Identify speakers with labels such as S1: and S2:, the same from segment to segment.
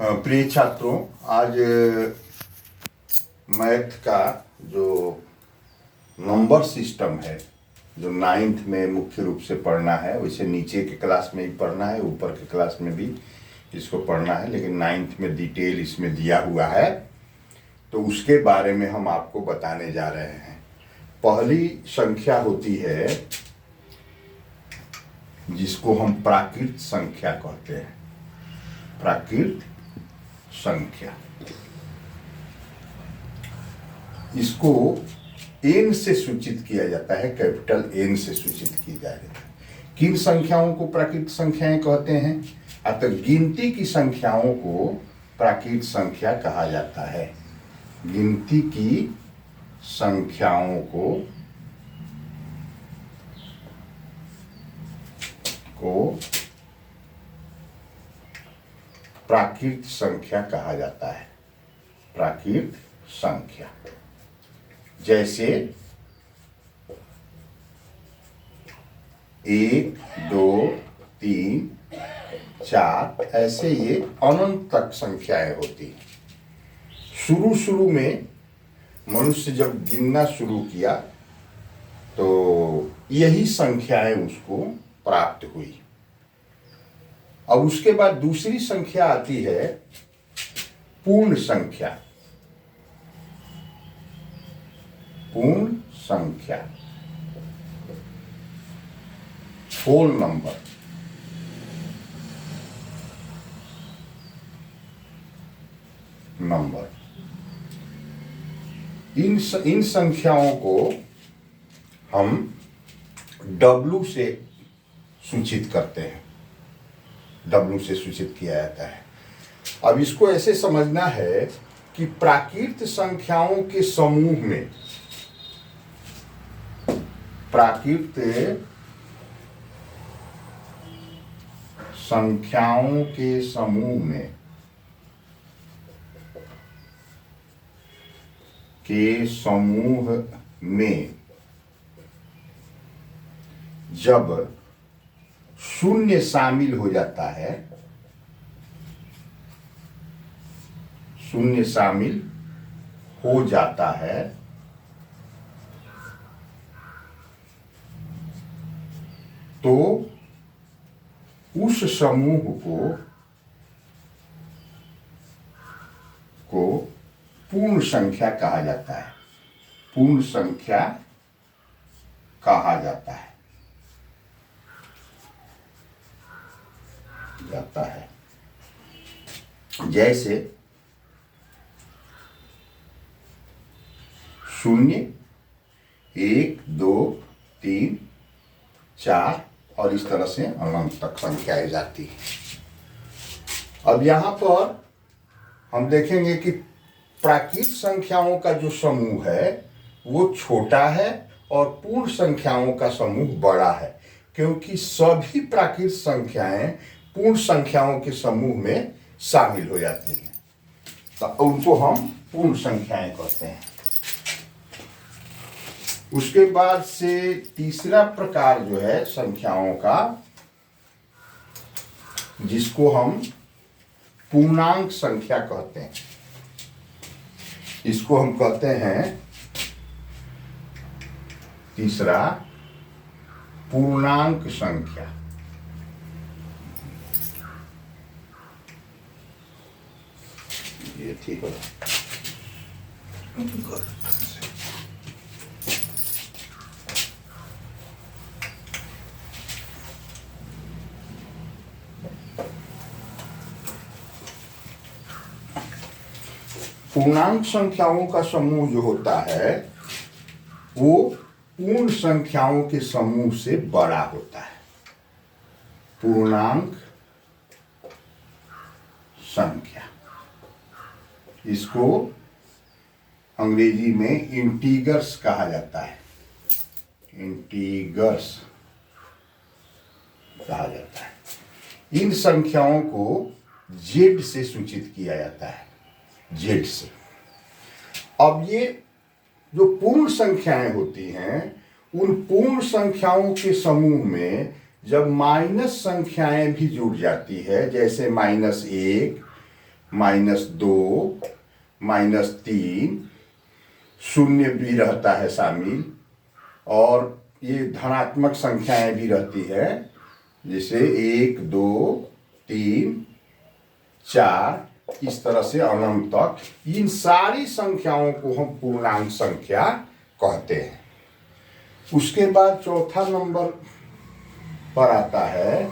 S1: प्रिय छात्रों, आज मैथ का जो नंबर सिस्टम है, जो 9th में मुख्य रूप से पढ़ना है, वैसे नीचे के क्लास में भी पढ़ना है, ऊपर के क्लास में भी इसको पढ़ना है, लेकिन 9th में डिटेल इसमें दिया हुआ है, तो उसके बारे में हम आपको बताने जा रहे हैं। पहली संख्या होती है जिसको हम प्राकृत संख्या कहते हैं। प्राकृत संख्या, इसको n से सूचित किया जाता है, कैपिटल N से सूचित की जाती है। किन संख्याओं को प्राकृत संख्याएं कहते हैं? अतः गिनती की संख्याओं को प्राकृत संख्या कहा जाता है। गिनती की संख्याओं को प्राकृत संख्या कहा जाता है। प्राकृत संख्या जैसे 1, 2, 3, 4, ऐसे ये अनंत तक संख्याएं होती हैं। शुरू में मनुष्य जब गिनना शुरू किया तो यही संख्याएं उसको प्राप्त हुई। अब उसके बाद दूसरी संख्या आती है पूर्ण संख्या। पूर्ण संख्या, होल नंबर। इन संख्याओं को हम W से सूचित करते हैं। W से सूचित किया जाता है। अब इसको ऐसे समझना है कि प्राकृत संख्याओं के समूह में, प्राकृत संख्याओं के समूह में जब शून्य शामिल हो जाता है, शून्य शामिल हो जाता है, तो उस समूह को पूर्ण संख्या कहा जाता है। पूर्ण संख्या कहा जाता है। जैसे 0, 1, 2, 3, 4 और इस तरह से अनंत तक संख्याएं जाती है। अब यहां पर हम देखेंगे कि प्राकृत संख्याओं का जो समूह है वो छोटा है और पूर्ण संख्याओं का समूह बड़ा है, क्योंकि सभी प्राकृत संख्याएं पूर्ण संख्याओं के समूह में शामिल हो जाती हैं, तो उनको हम पूर्ण संख्याएं कहते हैं। उसके बाद से तीसरा प्रकार जो है संख्याओं का, जिसको हम पूर्णांक संख्या कहते हैं, इसको हम कहते हैं तीसरा पूर्णांक संख्या। ये ठीक है। पूर्णांक संख्याओं का समूह जो होता है वो पूर्ण संख्याओं के समूह से बड़ा होता है। पूर्णांक संख्या, इसको अंग्रेजी में इंटीगर्स कहा जाता है। इंटीगर्स कहा जाता है। इन संख्याओं को Z से सूचित किया जाता है। Z से। अब ये जो पूर्ण संख्याएं होती हैं, उन पूर्ण संख्याओं के समूह में जब माइनस संख्याएं भी जुड़ जाती है, जैसे -1, -2, -3, शून्य भी रहता है शामिल, और ये धनात्मक संख्याएं भी रहती है, जैसे 1, 2, 3, 4, इस तरह से अनंत तक। इन सारी संख्याओं को हम पूर्णांक संख्या कहते हैं। उसके बाद चौथा नंबर पर आता है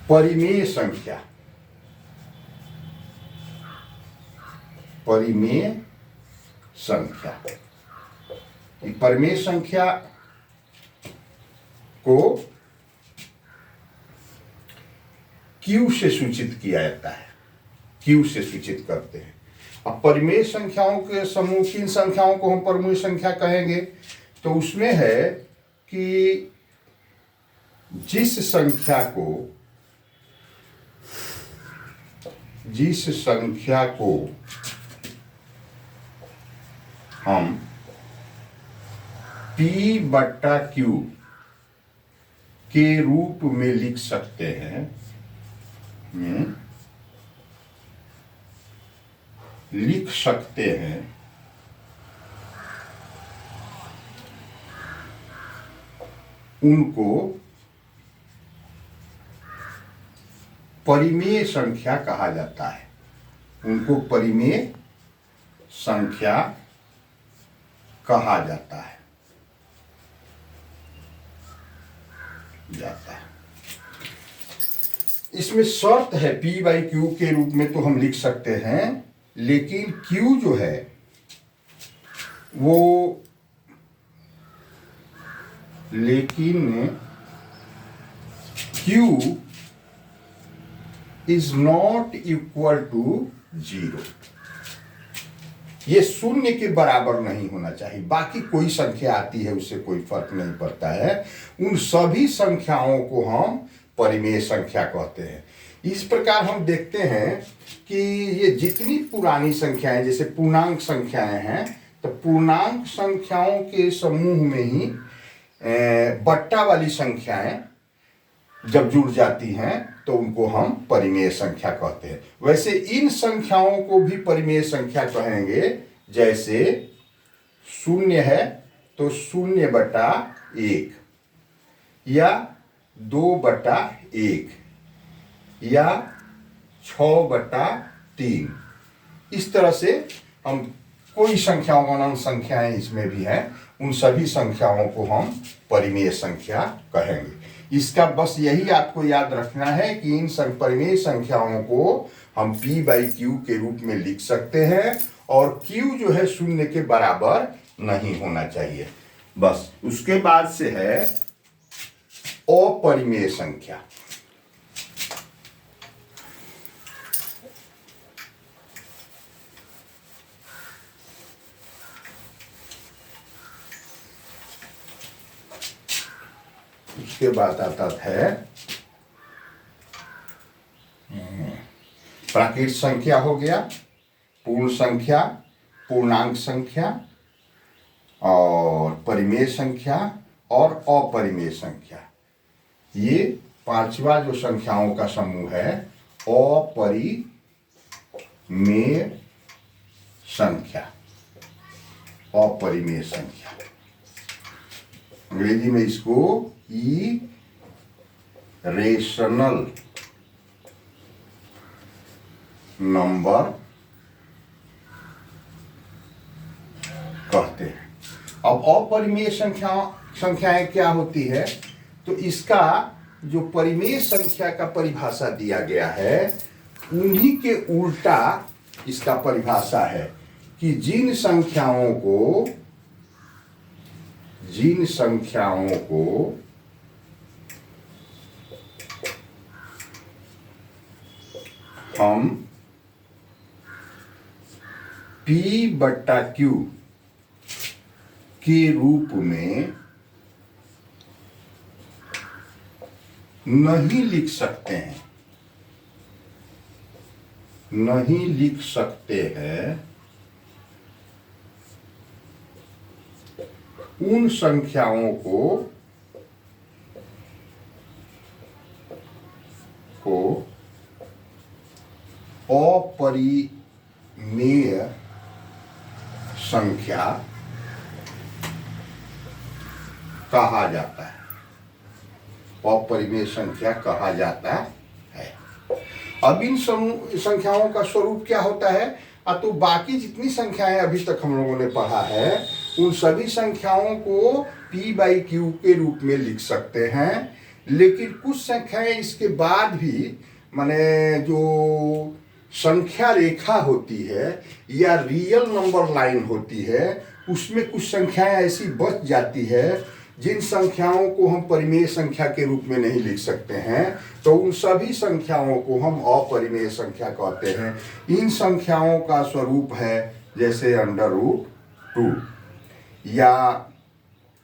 S1: परिमेय संख्या। परिमेय संख्या, परिमेय संख्या को क्यू से सूचित किया जाता है, क्यू से सूचित करते हैं। अब परिमेय संख्याओं के समूह, किन संख्याओं को हम परिमेय संख्या कहेंगे, तो उसमें है कि जिस संख्या को हम P/Q के रूप में लिख सकते हैं, उनको परिमेय संख्या कहा जाता है। उनको परिमेय संख्या कहा जाता है। इसमें शर्त है, P/Q के रूप में तो हम लिख सकते हैं, लेकिन Q जो है वो, लेकिन Q is not equal to 0। ये शून्य के बराबर नहीं होना चाहिए। बाकी कोई संख्या आती है उससे कोई फर्क नहीं पड़ता है, उन सभी संख्याओं को हम परिमेय संख्या कहते हैं। इस प्रकार हम देखते हैं कि ये जितनी पुरानी संख्याएं, जैसे पूर्णांक संख्याएं हैं, तो पूर्णांक संख्याओं के समूह में ही बट्टा वाली संख्याएं जब जुड़ जाती हैं तो उनको हम परिमेय संख्या कहते हैं। वैसे इन संख्याओं को भी परिमेय संख्या कहेंगे। जैसे 0 है तो 0/1, या 2/1, या 6/3। इस तरह से हम कोई संख्याओं, अनंत संख्याएं इसमें भी हैं, उन सभी संख्याओं को हम परिमेय संख्या कहेंगे। इसका बस यही आपको याद रखना है कि इन परिमेय संख्याओं को हम P/Q के रूप में लिख सकते हैं, और Q जो है 0 के बराबर नहीं होना चाहिए। बस उसके बाद से है अपरिमेय संख्या। उसके बाद आता है प्राकृत संख्या, हो गया पूर्ण संख्या, पूर्णांक संख्या, और परिमेय संख्या और अपरिमेय संख्या। ये पांचवा जो संख्याओं का समूह है, अपरिमेय संख्या। अपरिमेय संख्या, अंग्रेजी में इसको इरेशनल नंबर कहते हैं। अब अपरिमेय संख्याएं क्या होती है, तो इसका जो परिमेय संख्या का परिभाषा दिया गया है, उन्हीं के उल्टा इसका परिभाषा है कि जिन संख्याओं को हम P/Q के रूप में नहीं लिख सकते हैं, उन संख्याओं को को अपरिमेय संख्या कहा जाता है। अपरिमेय संख्या कहा जाता है। अब इन संख्याओं का स्वरूप क्या होता है? तो बाकी जितनी संख्याएं अभी तक हम लोगों ने पढ़ा है उन सभी संख्याओं को p/q के रूप में लिख सकते हैं, लेकिन कुछ संख्याएं इसके बाद भी माने जो संख्या रेखा होती है या रियल नंबर लाइन होती है उसमें कुछ संख्याएं ऐसी बच जाती है जिन संख्याओं को हम परिमेय संख्या के रूप में नहीं लिख सकते हैं, तो उन सभी संख्याओं को हम अपरिमेय संख्या कहते हैं। इन संख्याओं का स्वरूप है जैसे √2 या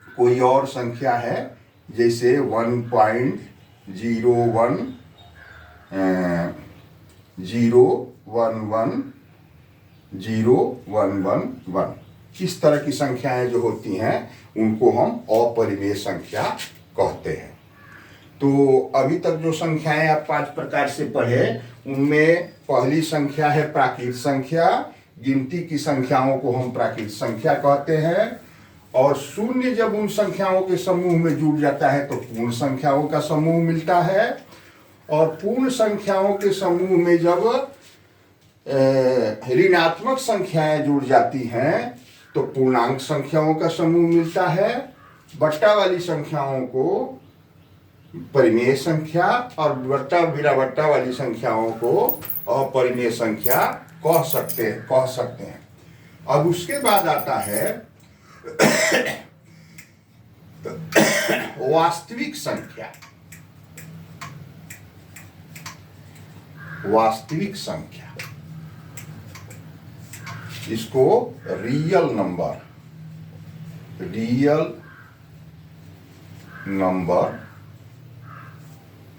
S1: कोई और संख्या है जैसे 1.0110110111। इस तरह की संख्याएं जो होती हैं उनको हम अपरिमेय संख्या कहते हैं। तो अभी तक जो संख्याएं आप 5 प्रकार से पढ़े उनमें पहली संख्या है प्राकृत संख्या। गिनती की संख्याओं को हम प्राकृत संख्या कहते हैं, और शून्य जब उन संख्याओं के समूह में जुड़ जाता है तो पूर्ण संख्याओं का समूह मिलता है, और पूर्ण संख्याओं के समूह में जब ऋणात्मक संख्याएं जुड़ जाती हैं तो पूर्णांक संख्याओं का समूह मिलता है। बट्टा वाली संख्याओं को परिमेय संख्या और बट्टा बिना बट्टा वाली संख्याओं को अपरिमेय संख्या कह सकते हैं। अब उसके बाद आता है वास्तविक संख्या। वास्तविक संख्या इसको रियल नंबर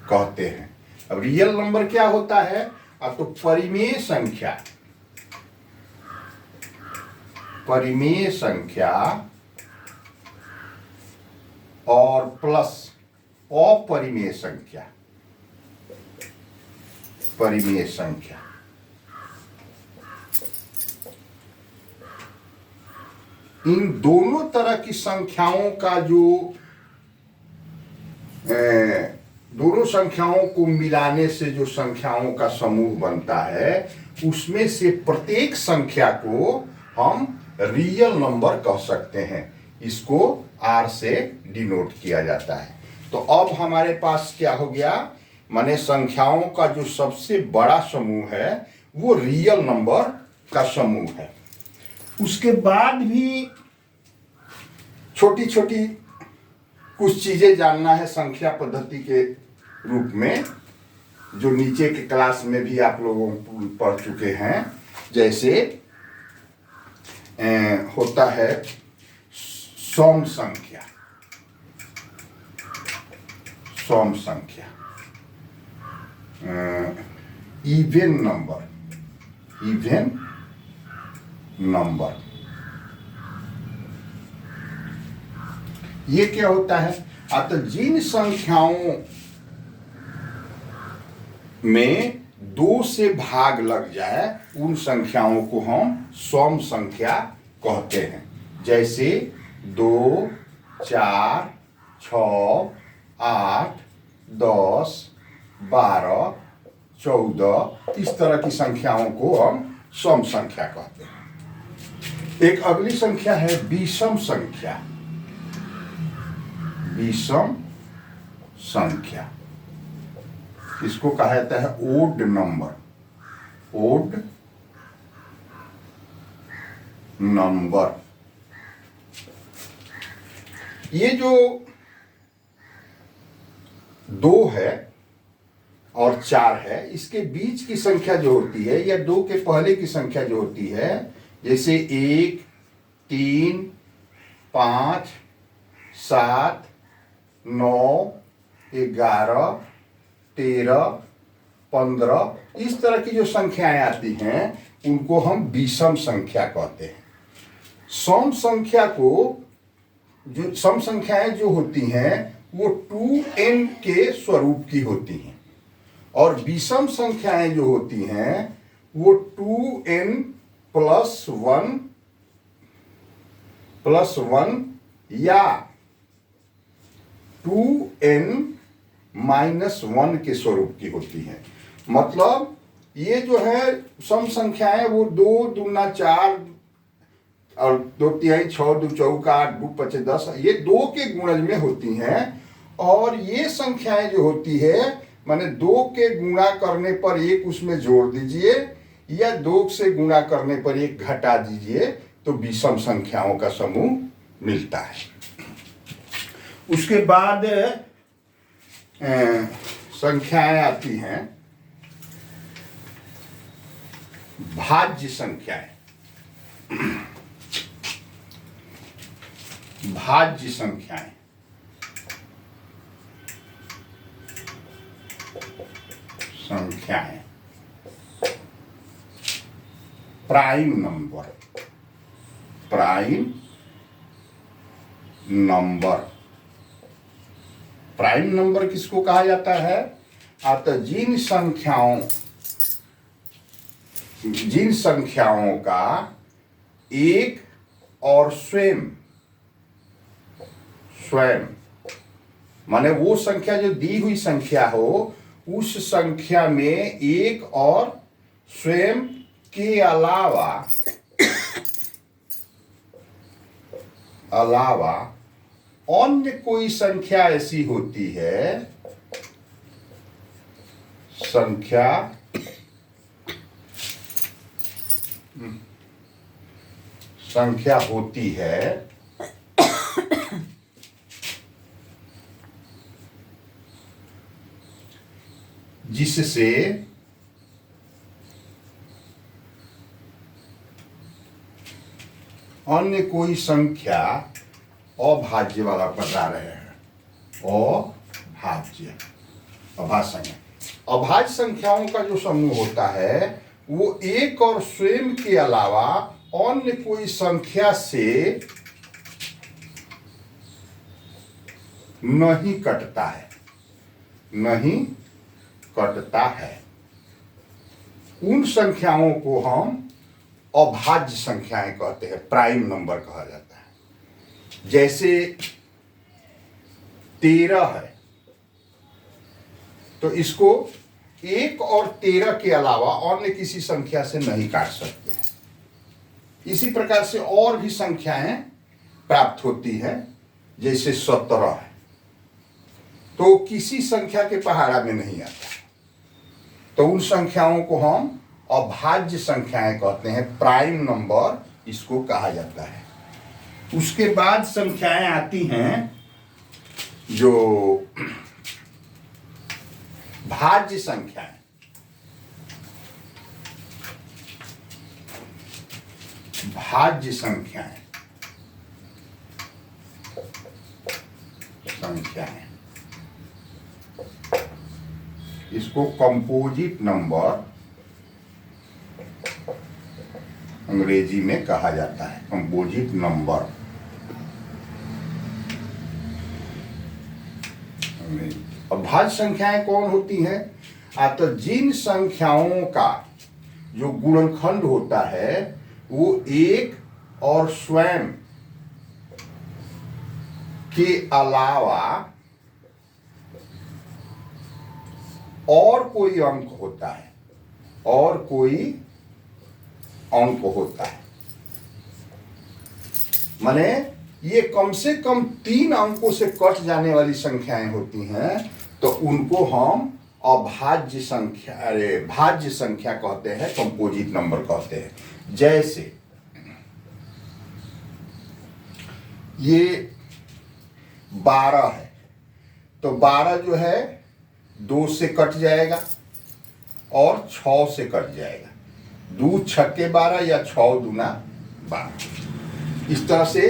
S1: कहते हैं। अब रियल नंबर क्या होता है? अब तो परिमेय संख्या और प्लस अपरिमेय संख्या, परिमेय संख्या, इन दोनों तरह की संख्याओं का जो दोनों संख्याओं को मिलाने से जो संख्याओं का समूह बनता है उसमें से प्रत्येक संख्या को हम रियल नंबर कह सकते हैं। इसको R से डिनोट किया जाता है। तो अब हमारे पास क्या हो गया? माने संख्याओं का जो सबसे बड़ा समूह है वो रियल नंबर का समूह है। उसके बाद भी छोटी छोटी कुछ चीजें जानना है संख्या पद्धति के रूप में, जो नीचे के क्लास में भी आप लोगों पढ़ चुके हैं। जैसे होता है सम संख्या, इवन नंबर, ये क्या होता है? तो जिन संख्याओं में 2 से भाग लग जाए उन संख्याओं को हम सम संख्या कहते हैं। जैसे 2, 4, 6, 8, 10, 12, 14 इस तरह की संख्याओं को हम सम संख्या कहते हैं। एक अगली संख्या है विषम संख्या। विषम संख्या इसको कहा जाता है ओड नंबर। ये जो 2 है और 4 है इसके बीच की संख्या जो होती है या 2 के पहले की संख्या जो होती है, जैसे 1, 3, 5, 7, 9, 11, 13, 15 इस तरह की जो संख्याएं आती हैं उनको हम विषम संख्या कहते हैं। सम संख्याएं जो होती हैं वो 2n के स्वरूप की होती हैं, और विषम संख्याएं जो होती हैं वो 2n प्लस वन या 2n-1 के स्वरूप की होती हैं। मतलब ये जो है सम संख्याएं वो 2 दूना 4 और 2 तिहाई 6 2 चौका 8 2 5 10 ये 2 के गुणज में होती हैं। और ये संख्याएं जो होती है माने 2 के गुणा करने पर 1 उसमें जोड़ दीजिए या 2 से गुणा करने पर 1 घटा दीजिए तो विषम संख्याओं का समूह मिलता है। उसके बाद संख्याएं आती हैं भाज्य संख्याएं। भाज्य संख्याएं प्राइम नंबर किसको कहा जाता है? अतः जिन संख्याओं का एक और स्वयं माने वो संख्या जो दी हुई संख्या हो उस संख्या में एक और स्वयं के अलावा अन्य कोई संख्या ऐसी होती है संख्या होती है जिससे अन्य कोई संख्या अभाज्य वाला बता रहे हैं। अभाज्य संख्याओं का जो समूह होता है वो एक और स्वयं के अलावा अन्य कोई संख्या से नहीं कटता है। उन संख्याओं को हम अभाज्य संख्याएं कहते हैं, प्राइम नंबर कहा जाता है। जैसे 13 है तो इसको 1 और 13 के अलावा अन्य किसी संख्या से नहीं काट सकते हैं। इसी प्रकार से और भी संख्याएं प्राप्त होती हैं। जैसे 17 है तो किसी संख्या के पहाड़ा में नहीं आता, तो उन संख्याओं को हम अभाज्य संख्याएं कहते हैं, प्राइम नंबर इसको कहा जाता है। उसके बाद संख्याएं आती हैं जो भाज्य संख्याएं। इसको कंपोजिट नंबर अंग्रेजी में कहा जाता है, कंपोजिट नंबर। अभाज्य संख्याएं कौन होती हैं? तो जिन संख्याओं का जो गुणनखंड होता है वो एक और स्वयं के अलावा और कोई अंक होता है, माने ये कम से कम 3 अंकों से कट जाने वाली संख्याएं होती हैं तो उनको हम भाज्य संख्या कहते हैं, कंपोजिट नंबर कहते हैं। जैसे ये 12 है तो 12 जो है 2 से कट जाएगा और 6 से कट जाएगा। 2 छक्के 12 या 6 दूना 12। इस तरह से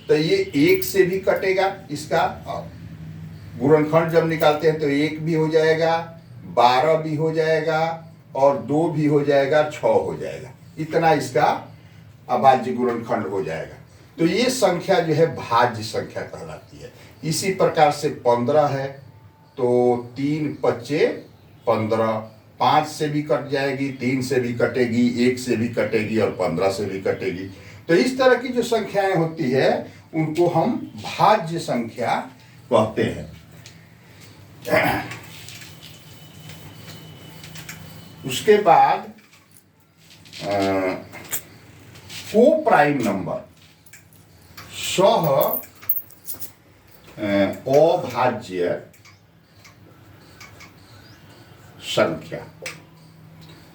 S1: तो ये 1 से भी कटेगा, इसका गुणनखंड जब निकालते हैं तो 1 भी हो जाएगा, 12 भी हो जाएगा और 2 भी हो जाएगा, 6 हो जाएगा। इतना इसका अभाज्य गुणनखंड हो जाएगा। तो ये संख्या जो है भाज्य संख्या कहलाती है। इसी प्रकार से 15 है तो 3 × 5 = 15, 5 से भी कट जाएगी, 3 से भी कटेगी, 1 से भी कटेगी और 15 से भी कटेगी। तो इस तरह की जो संख्याएं होती है उनको हम भाज्य संख्या कहते हैं। उसके बाद को प्राइम नंबर, सह अभाज्य संख्या।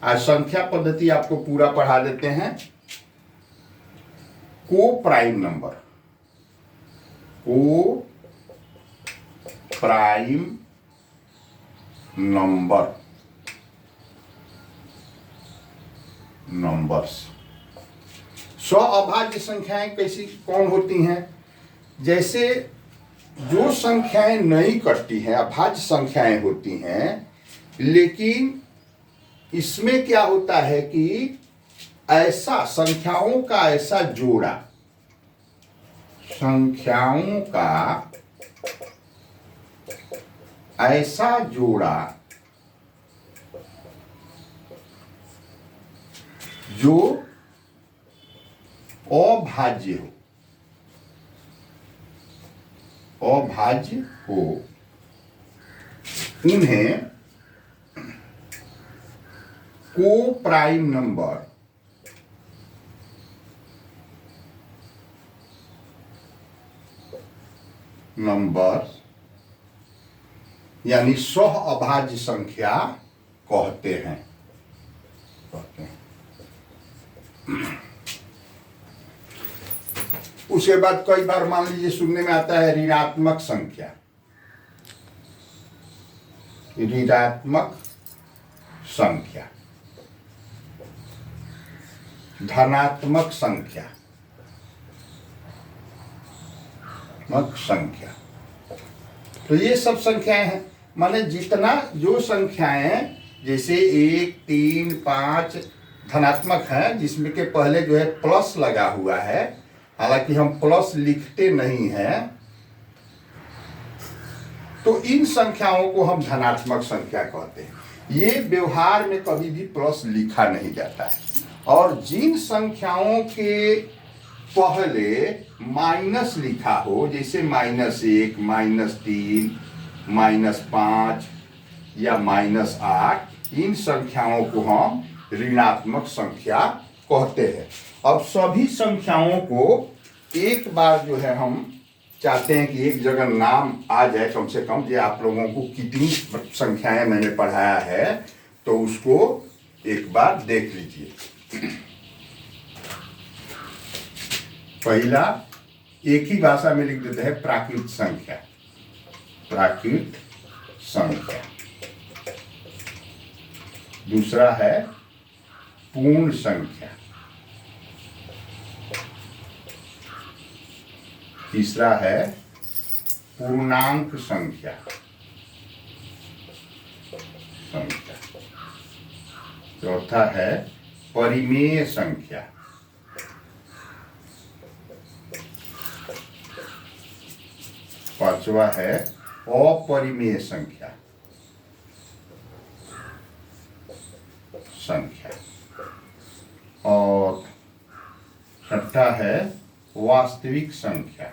S1: आज संख्या पद्धति आपको पूरा पढ़ा देते हैं। को प्राइम नंबर, को प्राइम नंबर, नंबर्स। स्व अभाज्य संख्याएं कैसी कौन होती हैं? जैसे जो संख्याएं नहीं कटती हैं, अभाज्य संख्याएं होती हैं, लेकिन इसमें क्या होता है कि ऐसा संख्याओं का ऐसा जोड़ा, संख्याओं का ऐसा जोड़ा जो अभाज्य हो, अभाज्य हो, उन्हें को प्राइम नंबर, नंबर यानी सह अभाज्य संख्या कहते हैं। उसके बाद कई बार मान लीजिए सुनने में आता है ऋणात्मक संख्या, ऋणात्मक संख्या, धनात्मक संख्या, मक संख्या। तो ये सब संख्याएं हैं। माने जितना जो संख्याएं जैसे 1, 3, 5 धनात्मक है, जिसमें के पहले जो है प्लस लगा हुआ है, हालांकि हम प्लस लिखते नहीं हैं, तो इन संख्याओं को हम धनात्मक संख्या कहते हैं। ये व्यवहार में कभी भी प्लस लिखा नहीं जाता है। और जिन संख्याओं के पहले माइनस लिखा हो, जैसे -1, -3, -5 या -8, इन संख्याओं को हम ऋणात्मक संख्या कहते हैं। अब सभी संख्याओं को एक बार जो है हम चाहते हैं कि एक जगह नाम आ जाए कम से कम, जो आप लोगों को कितनी संख्याएं मैंने पढ़ाया है, तो उसको एक बार देख लीजिए। पहला एक ही भाषा में लिख देते हैं प्राकृत संख्या, प्राकृत संख्या। दूसरा है पूर्ण संख्या। तीसरा है पूर्णांक संख्या, चौथा है परिमेय संख्या। पांचवा है अपरिमेय संख्या, और छठा है वास्तविक संख्या,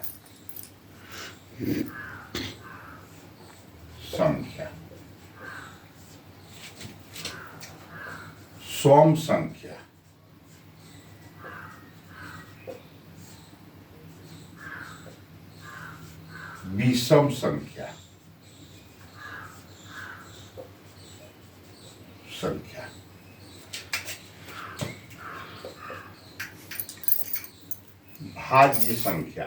S1: सम संख्या, विषम संख्या, भाज्य संख्या,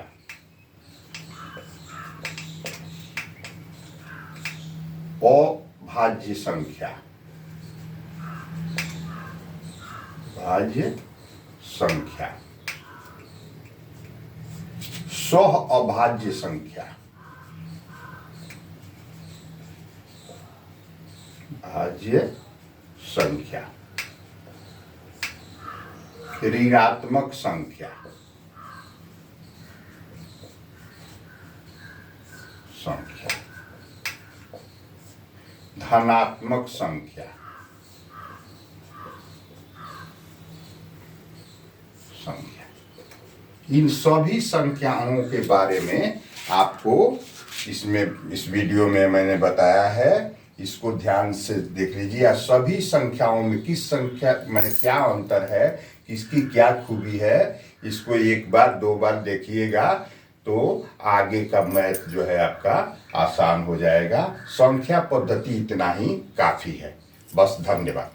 S1: अभाज्य संख्या, भाज्य संख्या, सह अभाज्य संख्या, भाज्य संख्या, ऋणात्मक संख्या, धनात्मक संख्या इन सभी संख्याओं के बारे में आपको इस वीडियो में मैंने बताया है। इसको ध्यान से देख लीजिए। सभी संख्याओं में किस संख्या में क्या अंतर है, किसकी क्या खूबी है, इसको एक बार दो बार देखिएगा तो आगे का मैथ जो है आपका आसान हो जाएगा। संख्या पद्धति इतना ही काफ़ी है। बस, धन्यवाद।